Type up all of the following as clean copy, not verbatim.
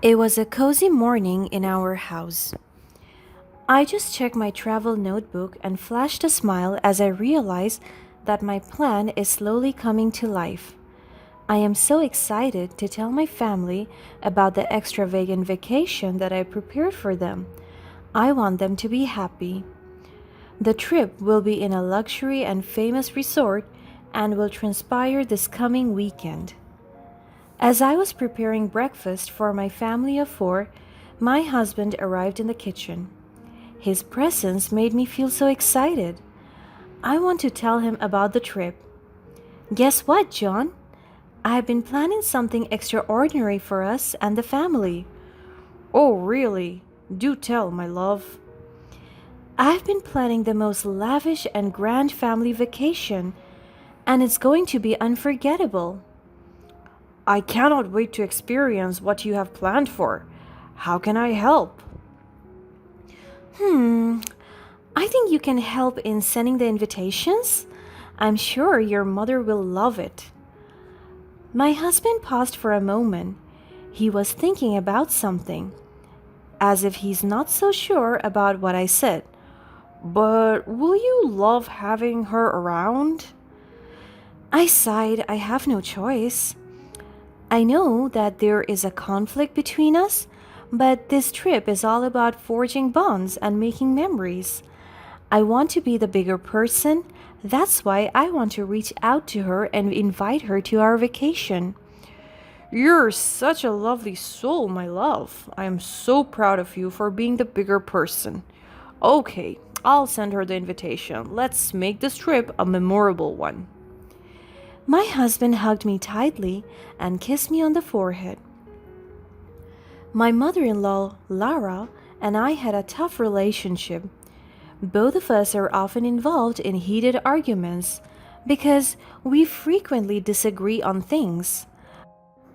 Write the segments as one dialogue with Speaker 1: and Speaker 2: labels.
Speaker 1: It was a cozy morning in our house. I just checked my travel notebook and flashed a smile as I realized that my plan is slowly coming to life. I am so excited to tell my family about the extravagant vacation that I prepared for them. I want them to be happy. The trip will be in a luxury and famous resort and will transpire this coming weekend. As I was preparing breakfast for my family of four, my husband arrived in the kitchen. His presence made me feel so excited. I want to tell him about the trip. Guess what, John? I have been planning something extraordinary for us and the family. Oh, really? Do tell, my love. I've been planning the most lavish and grand family vacation, and it's going to be unforgettable. I cannot wait to experience what you have planned for. How can I help? Hmm, I think you can help in sending the invitations. I'm sure your mother will love it. My husband paused for a moment. He was thinking about something, as if he's not so sure about what I said. But will you love having her around? I sighed. I have no choice. I know that there is a conflict between us, but this trip is all about forging bonds and making memories. I want to be the bigger person. That's why I want to reach out to her and invite her to our vacation. You're such a lovely soul, my love. I am so proud of you for being the bigger person. Okay, I'll send her the invitation. Let's make this trip a memorable one. My husband hugged me tightly and kissed me on the forehead. My mother in law, Lara, and I had a tough relationship. Both of us are often involved in heated arguments because we frequently disagree on things.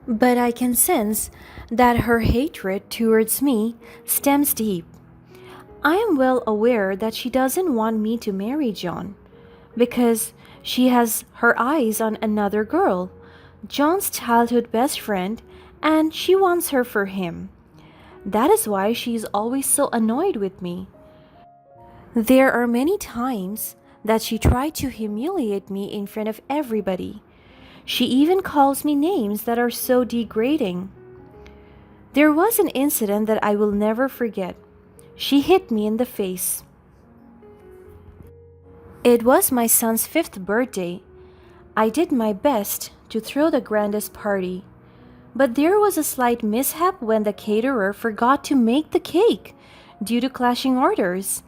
Speaker 1: But I can sense that her hatred towards me stems deep. I am well aware that she doesn't want me to marry John because she has her eyes on another girl, John's childhood best friend, and she wants her for him. That is why she is always so annoyed with me. There are many times that she tried to humiliate me in front of everybody. She even calls me names that are so degrading. There was an incident that I will never forget. She hit me in the face. It was my son's fifth birthday. I did my best to throw the grandest party, but there was a slight mishap when the caterer forgot to make the cake due to clashing orders.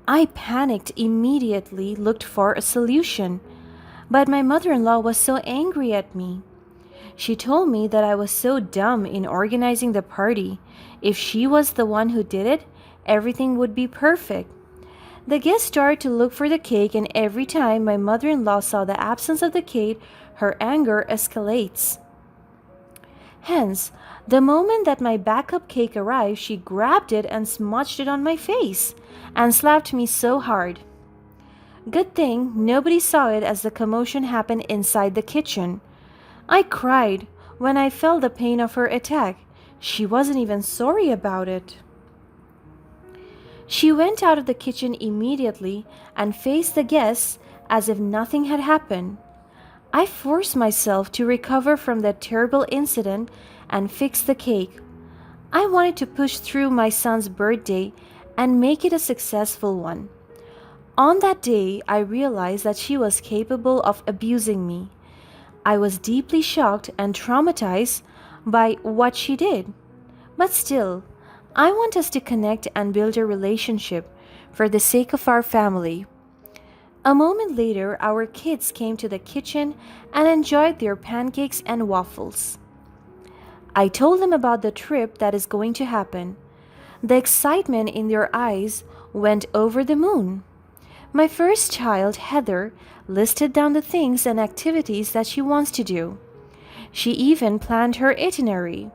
Speaker 1: I panicked immediately, looked for a solution, but my mother in law was so angry at me. She told me that I was so dumb in organizing the party. If she was the one who did it, everything would be perfect. The guests started to look for the cake, and every time my mother in law saw the absence of the cake, her anger escalates. Hence, the moment that my backup cake arrived, she grabbed it and smudged it on my face and slapped me so hard. Good thing nobody saw it as the commotion happened inside the kitchen. I cried when I felt the pain of her attack. She wasn't even sorry about it. She went out of the kitchen immediately and faced the guests as if nothing had happened. I forced myself to recover from that terrible incident and fix the cake. I wanted to push through my son's birthday and make it a successful one. On that day, I realized that she was capable of abusing me. I was deeply shocked and traumatized by what she did. But still, I want us to connect and build a relationship for the sake of our family. A moment later, our kids came to the kitchen and enjoyed their pancakes and waffles. I told them about the trip that is going to happen. The excitement in their eyes went over the moon. My first child, Heather, listed down the things and activities that she wants to do. She even planned her itinerary.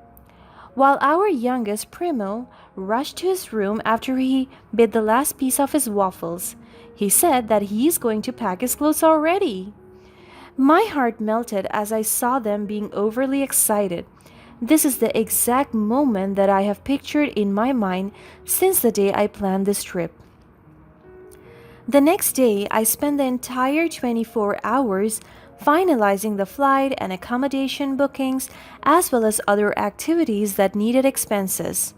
Speaker 1: While our youngest, Primo, rushed to his room after he bit the last piece of his waffles, he said that he is going to pack his clothes already. My heart melted as I saw them being overly excited. This is the exact moment that I have pictured in my mind since the day I planned this trip. The next day, I spent the entire 24 hours finalizing the flight and accommodation bookings, as well as other activities that needed expenses.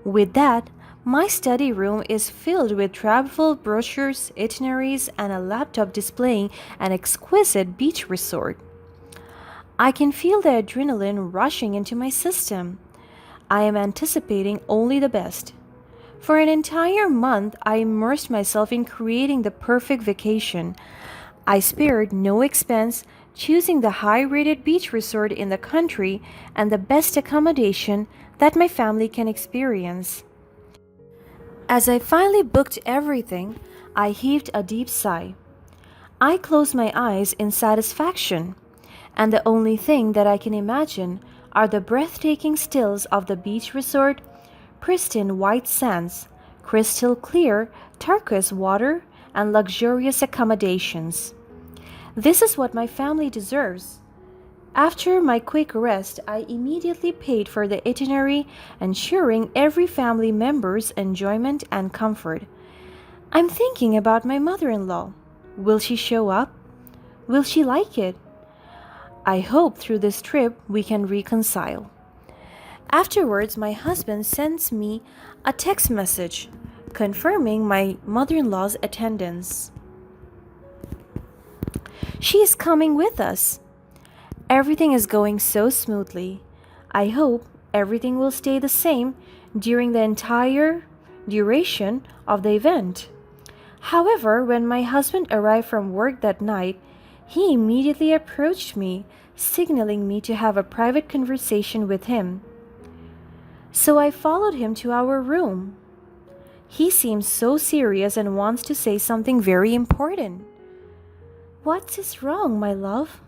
Speaker 1: With that, my study room is filled with travel brochures, itineraries, and a laptop displaying an exquisite beach resort. I can feel the adrenaline rushing into my system. I am anticipating only the best. For an entire month, I immersed myself in creating the perfect vacation. I spared no expense, choosing the high rated beach resort in the country and the best accommodation that my family can experience. As I finally booked everything, I heaved a deep sigh. I closed my eyes in satisfaction, and the only thing that I can imagine are the breathtaking stills of the beach resort, pristine white sands, crystal clear turquoise water, and luxurious accommodations. This is what my family deserves. After my quick rest, I immediately paid for the itinerary, ensuring every family member's enjoyment and comfort. I'm thinking about my mother in law. Will she show up? Will she like it? I hope through this trip we can reconcile. Afterwards, my husband sends me a text message confirming my mother in law's attendance. She is coming with us. Everything is going so smoothly. I hope everything will stay the same during the entire duration of the event. However, when my husband arrived from work that night, he immediately approached me, signaling me to have a private conversation with him. So I followed him to our room. He seems so serious and wants to say something very important. What is wrong, my love?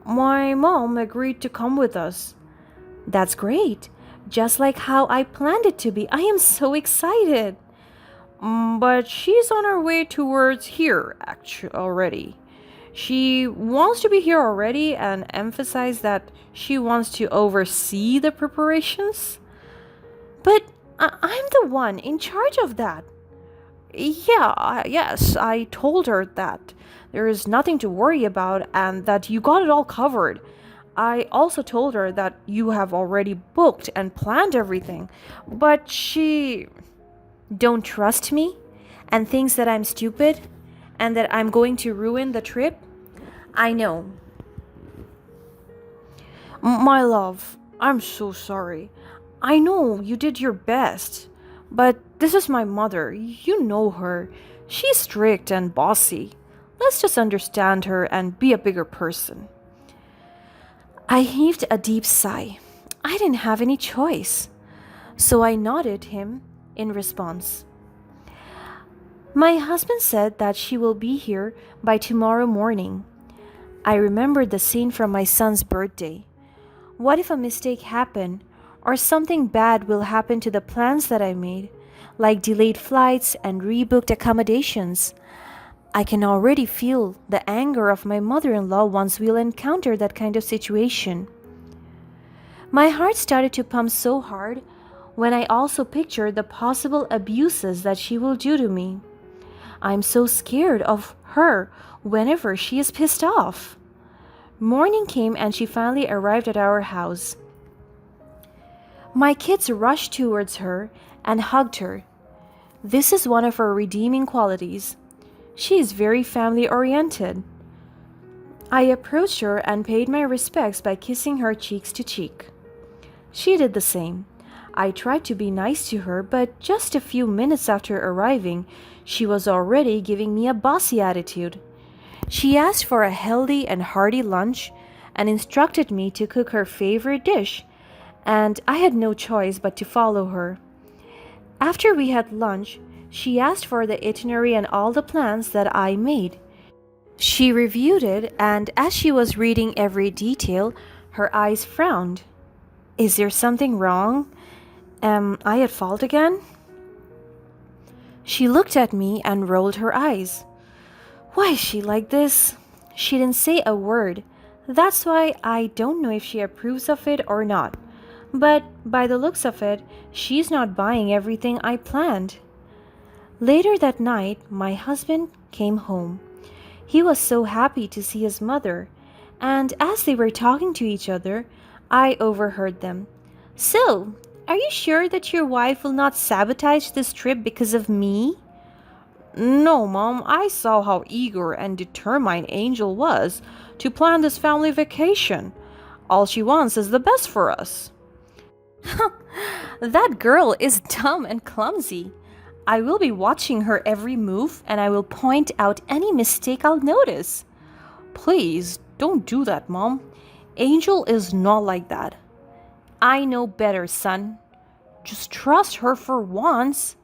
Speaker 1: My mom agreed to come with us. That's great. Just like how I planned it to be. I am so excited. But she's on her way towards here actually already. She wants to be here already and emphasize that she wants to oversee the preparations. But I'm the one in charge of that. Yes, I told her that there is nothing to worry about and that you got it all covered. I also told her that you have already booked and planned everything, but she don't trust me and thinks that I'm stupid and that I'm going to ruin the trip. I know. My love, I'm so sorry. I know you did your best, but this is my mother. You know her. She's strict and bossy. Let's just understand her and be a bigger person. I heaved a deep sigh. I didn't have any choice, so I nodded him in response. My husband said that she will be here by tomorrow morning. I remembered the scene from my son's birthday. What if a mistake happened, or something bad will happen to the plans that I made, like delayed flights and rebooked accommodations? I can already feel the anger of my mother in law once we'll encounter that kind of situation. My heart started to pump so hard when I also pictured the possible abuses that she will do to me. I'm so scared of her whenever she is pissed off. Morning came and she finally arrived at our house. My kids rushed towards her and hugged her. This is one of her redeeming qualities. She is very family oriented. I approached her and paid my respects by kissing her cheeks to cheek. She did the same. I tried to be nice to her, but just a few minutes after arriving, she was already giving me a bossy attitude. She asked for a healthy and hearty lunch and instructed me to cook her favorite dish, and I had no choice but to follow her. After we had lunch, she asked for the itinerary and all the plans that I made. She reviewed it, and as she was reading every detail, her eyes frowned. Is there something wrong? Am I at fault again? She looked at me and rolled her eyes. Why is she like this? She didn't say a word. That's why I don't know if she approves of it or not. But by the looks of it, she's not buying everything I planned. Later that night, my husband came home. He was so happy to see his mother, and as they were talking to each other, I overheard them. So, are you sure that your wife will not sabotage this trip because of me? No, Mom, I saw how eager and determined Angel was to plan this family vacation. All she wants is the best for us. That girl is dumb and clumsy. I will be watching her every move and I will point out any mistake I'll notice. Please, don't do that, Mom. Angel is not like that. I know better, son. Just trust her for once.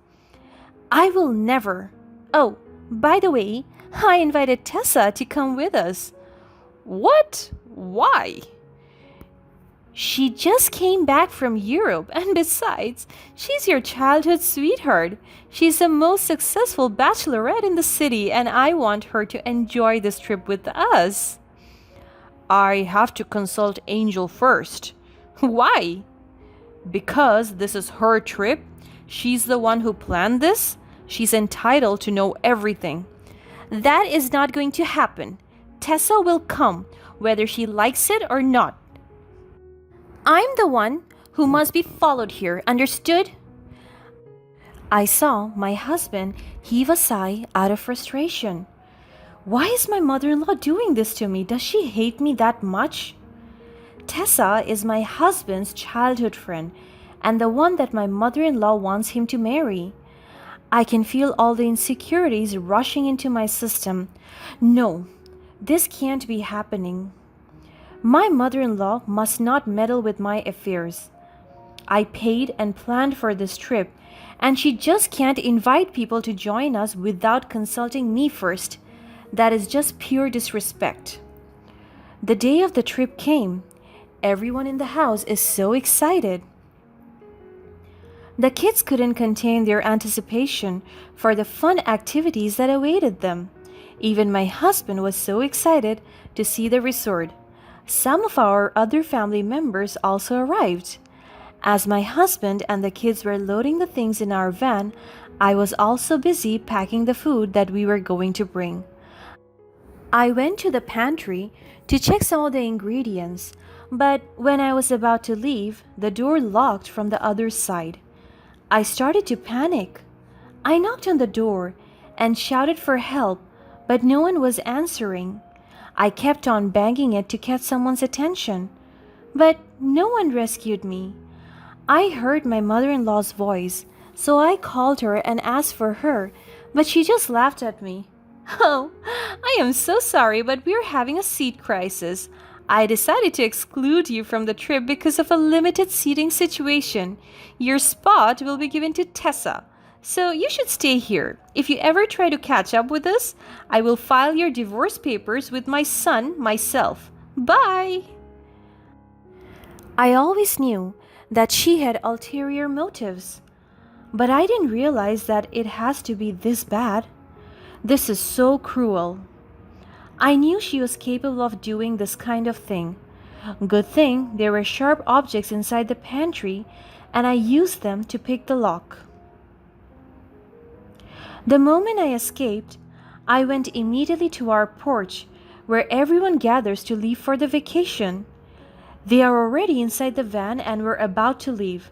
Speaker 1: I will never. Oh, by the way, I invited Tessa to come with us. What? Why? She just came back from Europe, and besides, she's your childhood sweetheart. She's the most successful bachelorette in the city, and I want her to enjoy this trip with us. I have to consult Angel first. Why? Because this is her trip. She's the one who planned this. She's entitled to know everything. That is not going to happen. Tessa will come, whether she likes it or not. I'm the one who must be followed here, understood? I saw my husband heave a sigh out of frustration. Why is my mother in law doing this to me? Does she hate me that much? Tessa is my husband's childhood friend and the one that my mother in law wants him to marry. I can feel all the insecurities rushing into my system. No, this can't be happening. My mother in law must not meddle with my affairs. I paid and planned for this trip, and she just can't invite people to join us without consulting me first. That is just pure disrespect. The day of the trip came. Everyone in the house is so excited. The kids couldn't contain their anticipation for the fun activities that awaited them. Even my husband was so excited to see the resort. Some of our other family members also arrived. As my husband and the kids were loading the things in our van, I was also busy packing the food that we were going to bring. I went to the pantry to check some of the ingredients, but when I was about to leave, the door locked from the other side. I started to panic. I knocked on the door and shouted for help, but no one was answering. I kept on banging it to catch someone's attention, but no one rescued me. I heard my mother-in-law's voice, so I called her and asked for her, but she just laughed at me. Oh, I am so sorry, but we're having a seat crisis. I decided to exclude you from the trip because of a limited seating situation. Your spot will be given to Tessa, so you should stay here. If you ever try to catch up with us, I will file your divorce papers with my son myself. Bye! I always knew that she had ulterior motives, but I didn't realize that it has to be this bad. This is so cruel. I knew she was capable of doing this kind of thing. Good thing there were sharp objects inside the pantry, and I used them to pick the lock. The moment I escaped, I went immediately to our porch, where everyone gathers to leave for the vacation. They are already inside the van and were about to leave.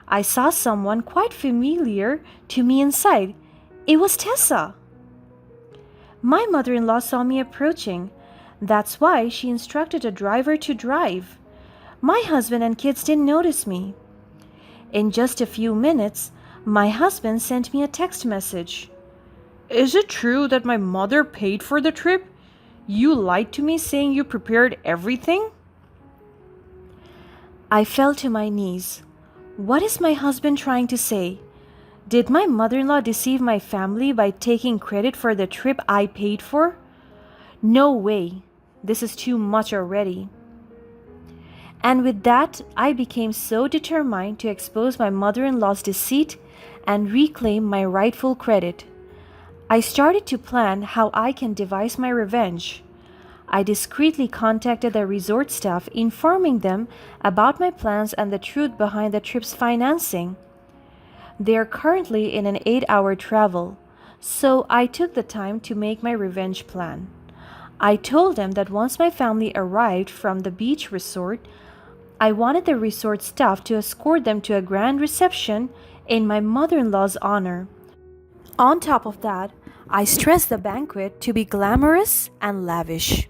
Speaker 1: I saw someone quite familiar to me inside. It was Tessa. My mother-in-law saw me approaching. That's why she instructed a driver to drive. My husband and kids didn't notice me. In just a few minutes, my husband sent me a text message. Is it true that my mother paid for the trip? You lied to me saying you prepared everything? I fell to my knees. What is my husband trying to say? Did my mother-in-law deceive my family by taking credit for the trip I paid for? No way. This is too much already. And with that, I became so determined to expose my mother-in-law's deceit and reclaim my rightful credit. I started to plan how I can devise my revenge. I discreetly contacted the resort staff, informing them about my plans and the truth behind the trip's financing. They are currently in an 8-hour travel, so I took the time to make my revenge plan. I told them that once my family arrived from the beach resort, I wanted the resort staff to escort them to a grand reception in my mother in law's honor. On top of that, I stressed the banquet to be glamorous and lavish.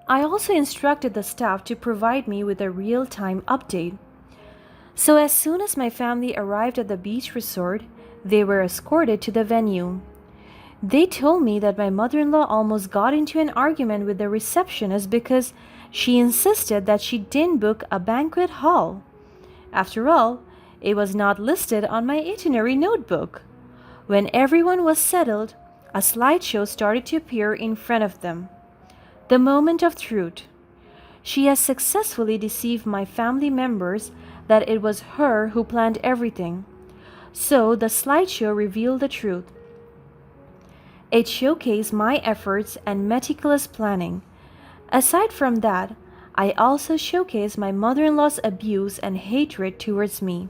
Speaker 1: I also instructed the staff to provide me with a real time update. So, as soon as my family arrived at the beach resort, they were escorted to the venue. They told me that my mother in law almost got into an argument with the receptionist because she insisted that she didn't book a banquet hall. After all, it was not listed on my itinerary notebook. When everyone was settled, a slideshow started to appear in front of them. The moment of truth. She has successfully deceived my family members that it was her who planned everything. So the slideshow revealed the truth. It showcased my efforts and meticulous planning. Aside from that, I also showcased my mother in law's abuse and hatred towards me.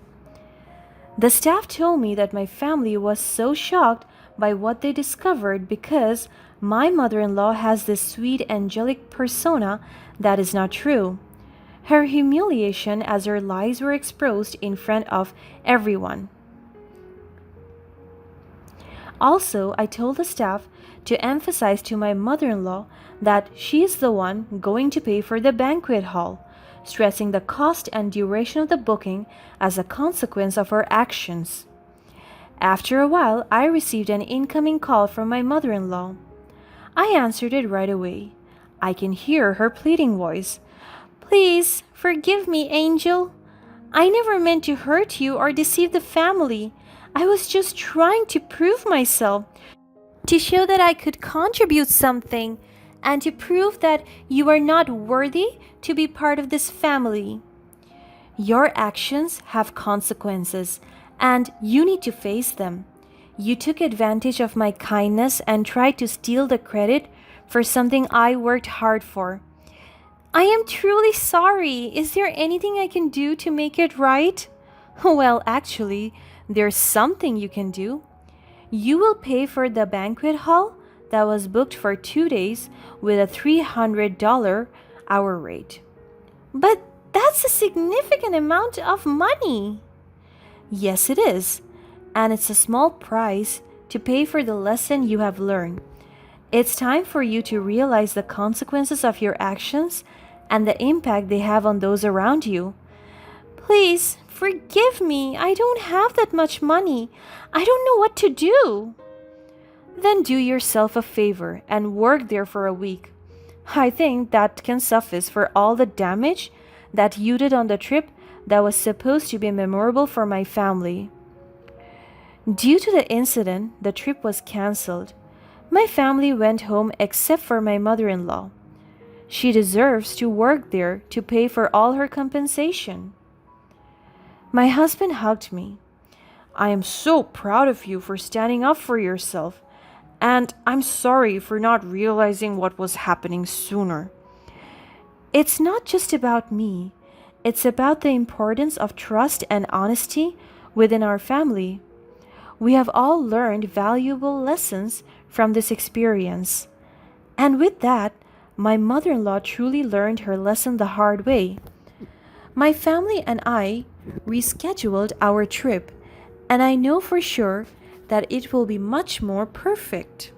Speaker 1: The staff told me that my family was so shocked by what they discovered because my mother in law has this sweet angelic persona that is not true. Her humiliation as her lies were exposed in front of everyone. Also, I told the staff to emphasize to my mother in law that she is the one going to pay for the banquet hall, stressing the cost and duration of the booking as a consequence of her actions. After a while, I received an incoming call from my mother in law. I answered it right away. I can hear her pleading voice. Please, forgive me, Angel. I never meant to hurt you or deceive the family. I was just trying to prove myself, to show that I could contribute something, and to prove that you are not worthy to be part of this family. Your actions have consequences, and you need to face them. You took advantage of my kindness and tried to steal the credit for something I worked hard for. I am truly sorry. Is there anything I can do to make it right? Well, actually, there's something you can do. You will pay for the banquet hall that was booked for 2 days with a $300 hour rate. But that's a significant amount of money. Yes, it is. And it's a small price to pay for the lesson you have learned. It's time for you to realize the consequences of your actions and the impact they have on those around you. Please, forgive me. I don't have that much money. I don't know what to do. Then do yourself a favor and work there for a week. I think that can suffice for all the damage that you did on the trip that was supposed to be memorable for my family. Due to the incident, the trip was cancelled. My family went home except for my mother in law. She deserves to work there to pay for all her compensation. My husband hugged me. I am so proud of you for standing up for yourself, and I'm sorry for not realizing what was happening sooner. It's not just about me, it's about the importance of trust and honesty within our family. We have all learned valuable lessons from this experience. And with that, my mother in law truly learned her lesson the hard way. My family and I rescheduled our trip, and I know for sure that it will be much more perfect.